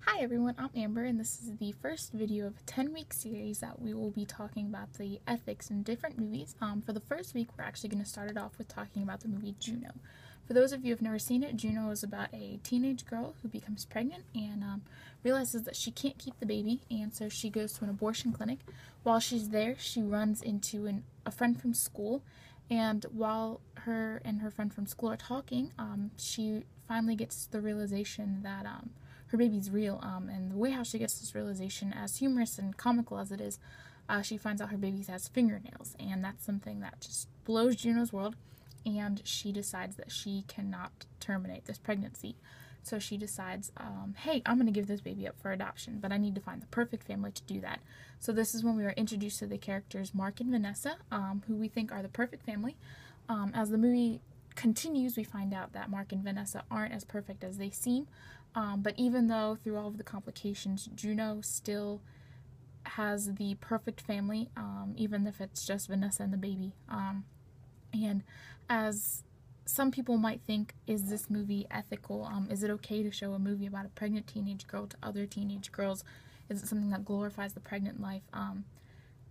Hi everyone, I'm Amber, and this is the first video of a 10-week series that we will be talking about the ethics in different movies. For the first week, we're actually going to start it off with talking about the movie Juno. For those of you who have never seen it, Juno is about a teenage girl who becomes pregnant and realizes that she can't keep the baby, and so she goes to an abortion clinic. While she's there, she runs into a friend from school, and while her and her friend from school are talking, she finally gets the realization that her baby's real, and the way how she gets this realization, as humorous and comical as it is, she finds out her baby has fingernails, and that's something that just blows Juno's world, and she decides that she cannot terminate this pregnancy. So she decides, hey, I'm going to give this baby up for adoption, but I need to find the perfect family to do that. So this is when we are introduced to the characters Mark and Vanessa, who we think are the perfect family. As the movie continues, we find out that Mark and Vanessa aren't as perfect as they seem, but even though through all of the complications, Juno still has the perfect family, even if it's just Vanessa and the baby. And as some people might think, is this movie ethical? Is it okay to show a movie about a pregnant teenage girl to other teenage girls? Is it something that glorifies the pregnant life?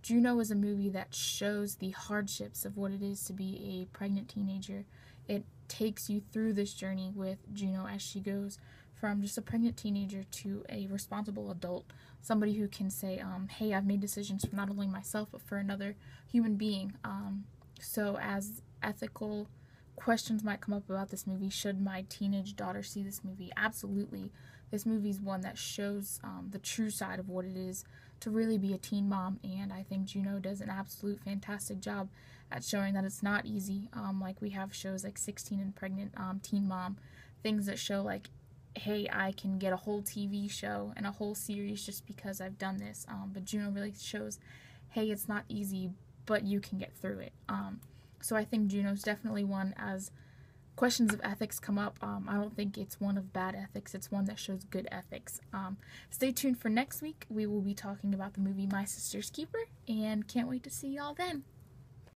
Juno is a movie that shows the hardships of what it is to be a pregnant teenager. It takes you through this journey with Juno as she goes from just a pregnant teenager to a responsible adult, somebody who can say, hey, I've made decisions for not only myself but for another human being. So as ethical questions might come up about this movie, should my teenage daughter see this movie? Absolutely. This movie is one that shows the true side of what it is to really be a teen mom, and I think Juno does an absolute fantastic job at showing that it's not easy. Like we have shows like 16 and Pregnant, Teen Mom, things that show like, hey, I can get a whole TV show and a whole series just because I've done this. But Juno really shows, hey, it's not easy, but you can get through it. So I think Juno's definitely one, as questions of ethics come up, I don't think it's one of bad ethics, it's one that shows good ethics. Stay tuned for next week. We will be talking about the movie My Sister's Keeper, and can't wait to see y'all then.